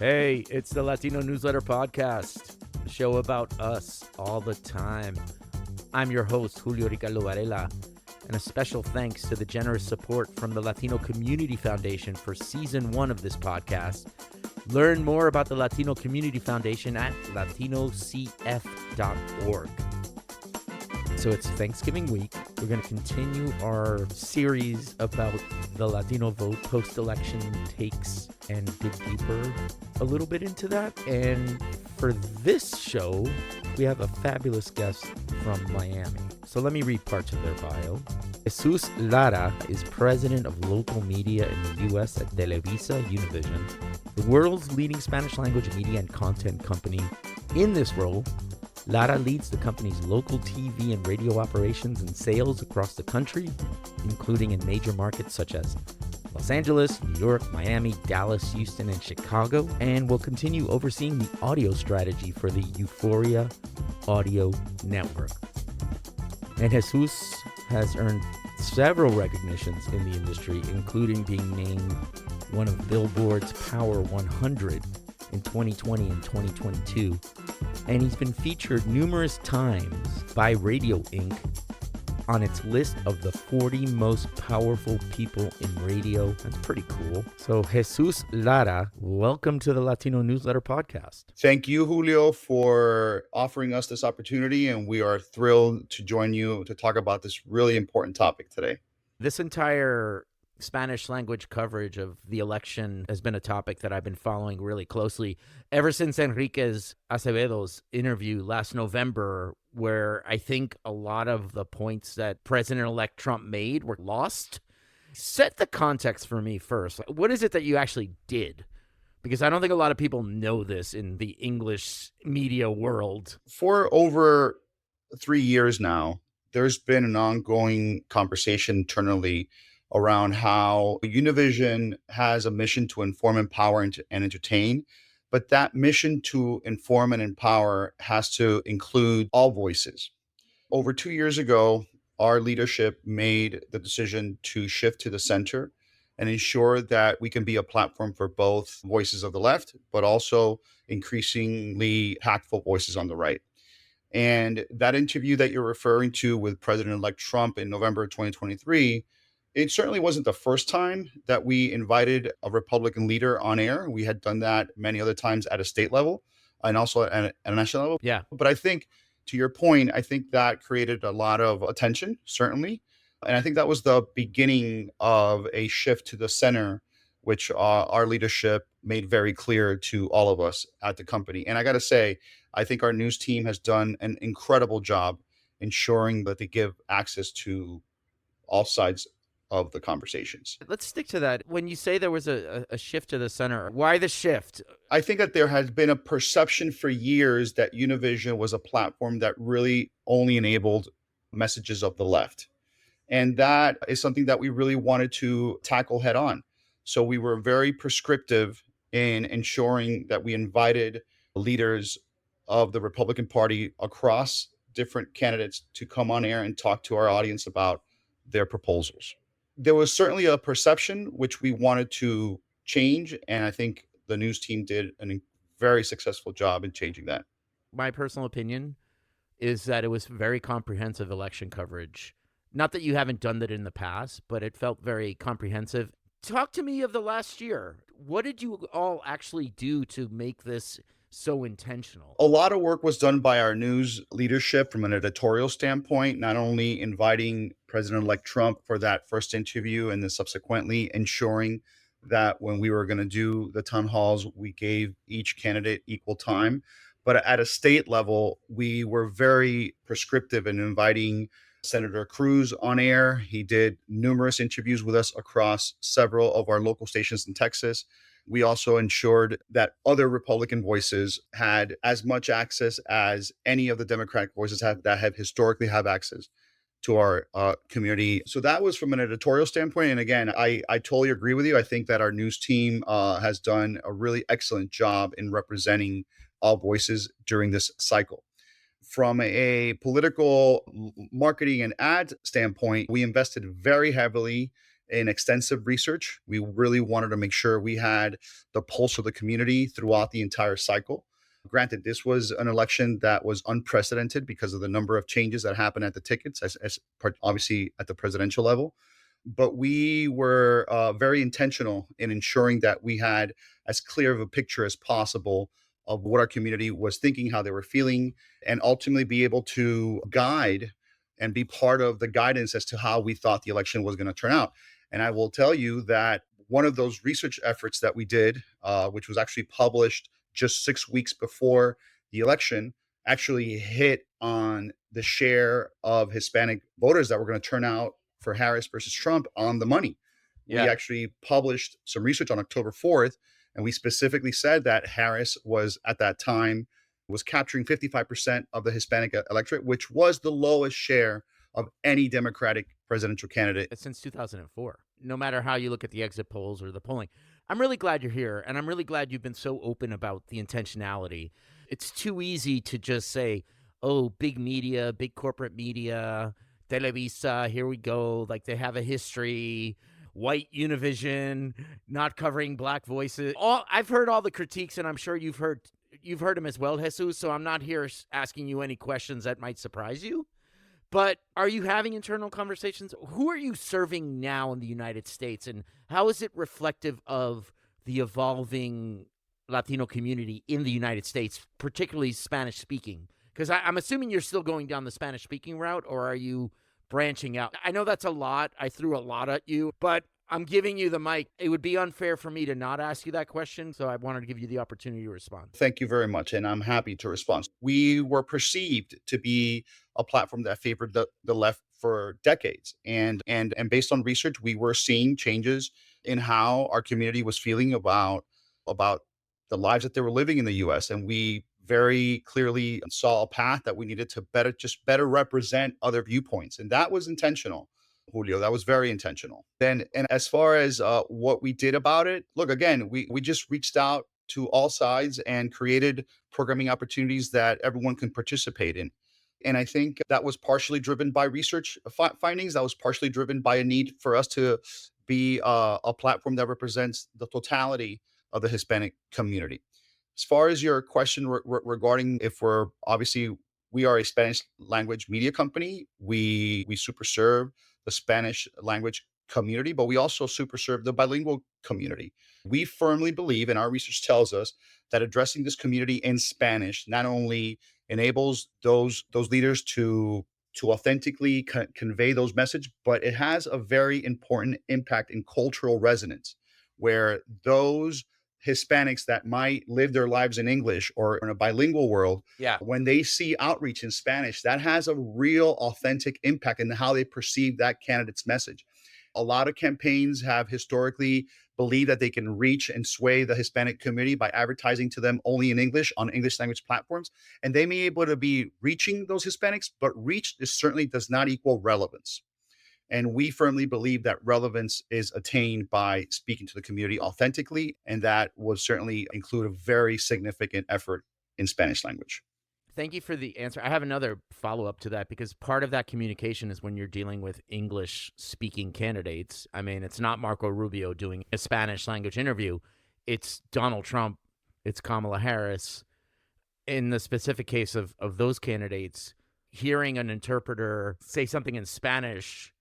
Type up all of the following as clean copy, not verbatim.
Hey, it's the Latino Newsletter podcast, a show about us all the time. I'm your host, Julio Ricardo Varela, and a special thanks to the generous support from the Latino Community Foundation for season 1 of this podcast. Learn more about the Latino Community Foundation at latinocf.org. So it's Thanksgiving week. We're going to continue our series about the Latino vote, post-election takes, and dig deeper a little bit into that. And for this show, we have a fabulous guest from Miami. So let me read parts of their bio. Jesus Lara is president of local media in the U.S. at TelevisaUnivision, the world's leading Spanish language media and content company. In this role, Lara leads the company's local TV and radio operations and sales across the country, including in major markets such as Los Angeles, New York, Miami, Dallas, Houston, and Chicago, and will continue overseeing the audio strategy for the Euphoria Audio Network. And Jesus has earned several recognitions in the industry, including being named one of Billboard's Power 100 in 2020 and 2022. And he's been featured numerous times by Radio Inc. on its list of the 40 most powerful people in radio. That's pretty cool. So Jesus Lara, welcome to the Latino Newsletter podcast. Thank you, Julio, for offering us this opportunity, and we are thrilled to join you to talk about this really important topic today. This entire Spanish language coverage of the election has been a topic that I've been following really closely ever since Enriquez Acevedo's interview last November, where I think a lot of the points that President-elect Trump made were lost. Set the context for me first. What is it that you actually did? Because I don't think a lot of people know this in the English media world. For over 3 years now, there's been an ongoing conversation internally around how Univision has a mission to inform, empower, and entertain. But that mission to inform and empower has to include all voices. Over 2 years ago, our leadership made the decision to shift to the center and ensure that we can be a platform for both voices of the left, but also increasingly impactful voices on the right. And that interview that you're referring to with President-elect Trump in November of 2023, it certainly wasn't the first time that we invited a Republican leader on air. We had done that many other times at a state level and also at a national level. Yeah. But I think, to your point, I think that created a lot of attention, certainly. And I think that was the beginning of a shift to the center, which our leadership made very clear to all of us at the company. And I got to say, I think our news team has done an incredible job ensuring that they give access to all sides of the conversations. Let's stick to that. When you say there was a shift to the center, why the shift? I think that there has been a perception for years that Univision was a platform that really only enabled messages of the left. And that is something that we really wanted to tackle head on. So we were very prescriptive in ensuring that we invited leaders of the Republican Party across different candidates to come on air and talk to our audience about their proposals. There was certainly a perception which we wanted to change, and I think the news team did a very successful job in changing that. My personal opinion is that it was very comprehensive election coverage. Not that you haven't done that in the past, but it felt very comprehensive. Talk to me of the last year. What did you all actually do to make this so intentional? A lot of work was done by our news leadership from an editorial standpoint, not only inviting President-elect Trump for that first interview and then subsequently ensuring that when we were going to do the town halls, we gave each candidate equal time. But at a state level, we were very prescriptive in inviting Senator Cruz on air. He did numerous interviews with us across several of our local stations in Texas. We also ensured that other Republican voices had as much access as any of the Democratic voices have that have historically have access to our community. So that was from an editorial standpoint. And again, I totally agree with you. I think that our news team has done a really excellent job in representing all voices during this cycle. From a political marketing and ad standpoint, we invested very heavily in extensive research. We really wanted to make sure we had the pulse of the community throughout the entire cycle. Granted, this was an election that was unprecedented because of the number of changes that happened at the tickets, obviously at the presidential level. But we were very intentional in ensuring that we had as clear of a picture as possible of what our community was thinking, how they were feeling, and ultimately be able to guide and be part of the guidance as to how we thought the election was going to turn out. And I will tell you that one of those research efforts that we did, which was actually published just 6 weeks before the election, actually hit on the share of Hispanic voters that were going to turn out for Harris versus Trump on the money. We Yeah. actually published some research on October 4th, and we specifically said that Harris was at that time was capturing 55% of the Hispanic electorate, which was the lowest share of any Democratic presidential candidate. Since 2004, no matter how you look at the exit polls or the polling. I'm really glad you're here, and I'm really glad you've been so open about the intentionality. It's too easy to just say, oh, big media, big corporate media, Televisa, here we go. Like they have a history, white Univision, not covering black voices. I've heard all the critiques, and I'm sure you've heard them as well, Jesus. So I'm not here asking you any questions that might surprise you. But are you having internal conversations? Who are you serving now in the United States, and how is it reflective of the evolving Latino community in the United States, particularly Spanish-speaking? Because I'm assuming you're still going down the Spanish-speaking route, or are you branching out? I know that's a lot. I threw a lot at you, but I'm giving you the mic. It would be unfair for me to not ask you that question, so I wanted to give you the opportunity to respond. Thank you very much, and I'm happy to respond. We were perceived to be a platform that favored the left for decades, and based on research, we were seeing changes in how our community was feeling about the lives that they were living in the U.S., and we very clearly saw a path that we needed to better represent other viewpoints, and that was intentional. Julio, that was very intentional. And as far as what we did about it, look, again, we just reached out to all sides and created programming opportunities that everyone can participate in. And I think that was partially driven by research findings. That was partially driven by a need for us to be a platform that represents the totality of the Hispanic community. As far as your question regarding if we are a Spanish language media company. We super serve the Spanish language community, but we also super serve the bilingual community. We firmly believe, and our research tells us, that addressing this community in Spanish not only enables those leaders to authentically convey those messages, but it has a very important impact in cultural resonance, where those Hispanics that might live their lives in English or in a bilingual world, Yeah. when they see outreach in Spanish, that has a real authentic impact in how they perceive that candidate's message. A lot of campaigns have historically believed that they can reach and sway the Hispanic community by advertising to them only in English on English language platforms. And they may be able to be reaching those Hispanics, but reach certainly does not equal relevance. And we firmly believe that relevance is attained by speaking to the community authentically. And that would certainly include a very significant effort in Spanish language. Thank you for the answer. I have another follow-up to that, because part of that communication is when you're dealing with English-speaking candidates. I mean, it's not Marco Rubio doing a Spanish language interview. It's Donald Trump. It's Kamala Harris. In the specific case of those candidates, hearing an interpreter say something in Spanish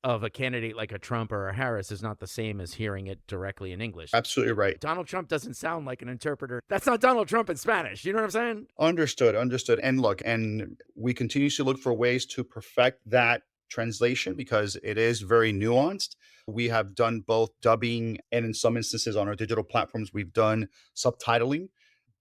of a candidate like a Trump or a Harris is not the same as hearing it directly in English. Absolutely right. Donald Trump doesn't sound like an interpreter. That's not Donald Trump in Spanish. You know what I'm saying? Understood. And look, and we continue to look for ways to perfect that translation because it is very nuanced. We have done both dubbing and in some instances on our digital platforms, we've done subtitling.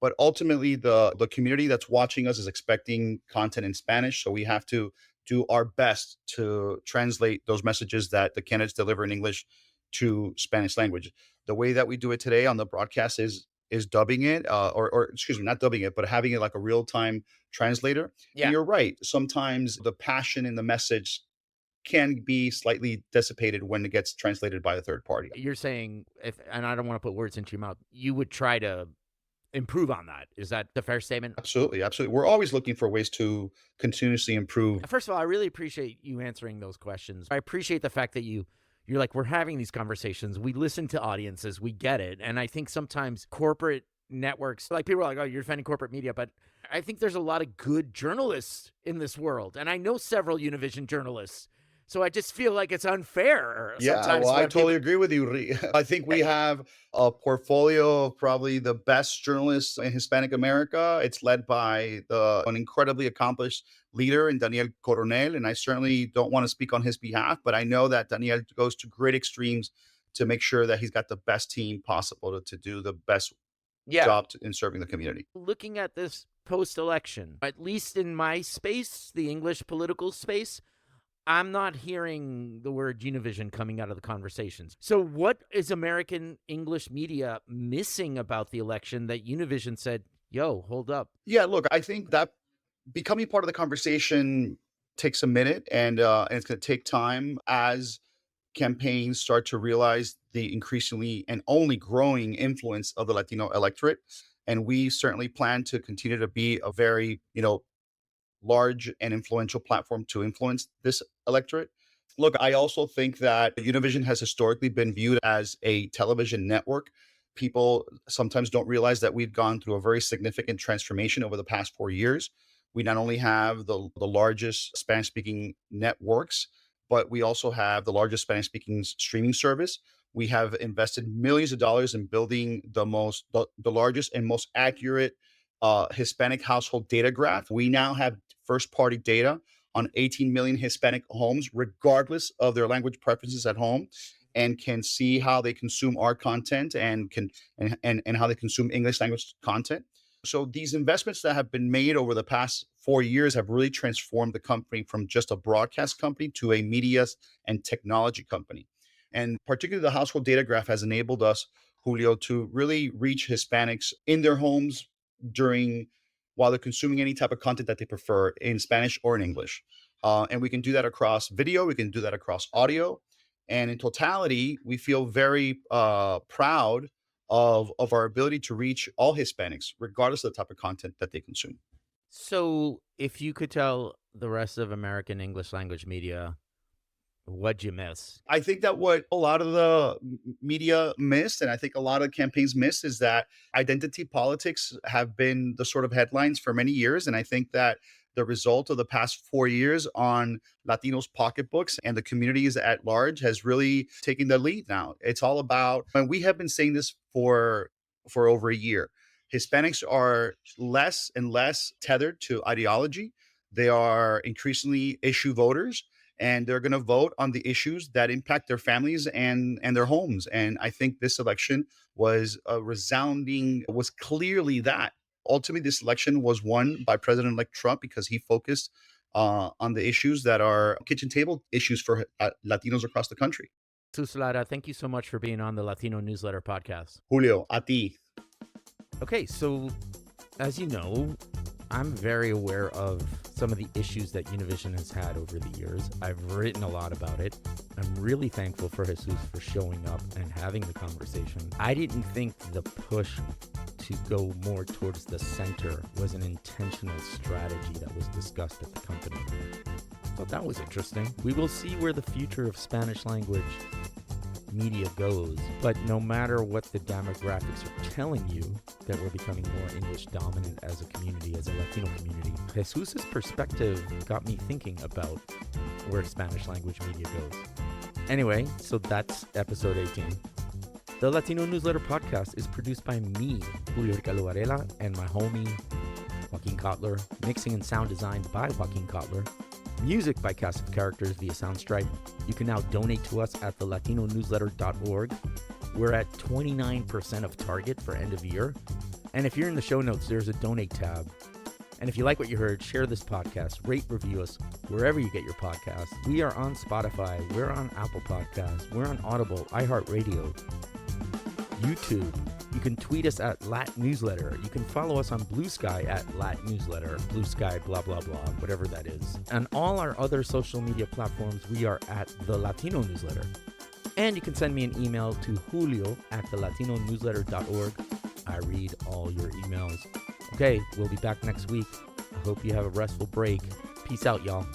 But ultimately, the community that's watching us is expecting content in Spanish. So we have to do our best to translate those messages that the candidates deliver in English to Spanish language. The way that we do it today on the broadcast is dubbing it, or excuse me, not dubbing it, but having it like a real-time translator. Yeah. And you're right. Sometimes the passion in the message can be slightly dissipated when it gets translated by a third party. You're saying, and I don't want to put words into your mouth, you would try to improve on that. Is that the fair statement? Absolutely. Absolutely. We're always looking for ways to continuously improve. First of all, I really appreciate you answering those questions. I appreciate the fact that you you're like, we're having these conversations. We listen to audiences. We get it. And I think sometimes corporate networks, like people are like, oh, you're defending corporate media. But I think there's a lot of good journalists in this world. And I know several Univision journalists. So I just feel like it's unfair Yeah, sometimes. well, I When totally people, agree with you. I think we have a portfolio of probably the best journalists in Hispanic America. It's led by an incredibly accomplished leader in Daniel Coronel, and I certainly don't want to speak on his behalf, but I know that Daniel goes to great extremes to make sure that he's got the best team possible to do the best yeah, job in serving the community. looking at this post-election, at least in my space, the English political space, I'm not hearing the word Univision coming out of the conversations. So what is American English media missing about the election that Univision said, yo, hold up? Yeah, look, I think that becoming part of the conversation takes a minute, and it's going to take time as campaigns start to realize the increasingly and only growing influence of the Latino electorate. And we certainly plan to continue to be a very, large and influential platform to influence this electorate. Look, I also think that Univision has historically been viewed as a television network. People sometimes don't realize that we've gone through a very significant transformation over the past 4 years. We not only have the largest Spanish speaking networks, but we also have the largest Spanish speaking streaming service. We have invested millions of dollars in building the largest and most accurate Hispanic household data graph. We now have first party data on 18 million Hispanic homes, regardless of their language preferences at home, and can see how they consume our content and how they consume English language content. So these investments that have been made over the past 4 years have really transformed the company from just a broadcast company to a media and technology company. And particularly the household data graph has enabled us, Julio, to really reach Hispanics in their homes during while they're consuming any type of content that they prefer in Spanish or in English. And we can do that across video, we can do that across audio. And in totality, we feel very proud of our ability to reach all Hispanics, regardless of the type of content that they consume. So if you could tell the rest of American English language media, what'd you miss? I think that what a lot of the media missed, and I think a lot of campaigns missed, is that identity politics have been the sort of headlines for many years. And I think that the result of the past 4 years on Latinos' pocketbooks and the communities at large has really taken the lead now. It's all about, and we have been saying this for over a year. Hispanics are less and less tethered to ideology. They are increasingly issue voters, and they're going to vote on the issues that impact their families and their homes. And I think this election was was clearly that. Ultimately, this election was won by President-elect Trump because he focused on the issues that are kitchen table issues for Latinos across the country. Jesus Lara, thank you so much for being on the Latino Newsletter podcast. Julio, a ti. Okay, so as you know, I'm very aware of some of the issues that Univision has had over the years. I've written a lot about it. I'm really thankful for Jesus for showing up and having the conversation. I didn't think the push to go more towards the center was an intentional strategy that was discussed at the company. I thought that was interesting. We will see where the future of Spanish language media goes, but no matter what the demographics are telling you, that we're becoming more English dominant as a community, as a Latino community, Jesus's perspective got me thinking about where Spanish language media goes. Anyway, so that's episode 18. The Latino Newsletter podcast is produced by me, Julio Ricardo Varela, and my homie, Joaquin Kotler. Mixing and sound designed by Joaquin Kotler. Music by Cast of Characters via Soundstripe. You can now donate to us at thelatinonewsletter.org. We're at 29% of target for end of year. And if you're in the show notes, there's a donate tab. And if you like what you heard, share this podcast, rate, review us wherever you get your podcasts. We are on Spotify. We're on Apple Podcasts. We're on Audible, iHeartRadio, YouTube. You can tweet us at Lat Newsletter. You can follow us on Blue Sky at Lat Newsletter, Blue Sky, blah, blah, blah, whatever that is. On all our other social media platforms, we are at The Latino Newsletter. And you can send me an email to Julio at thelatinonewsletter.org. I read all your emails. Okay, we'll be back next week. I hope you have a restful break. Peace out, y'all.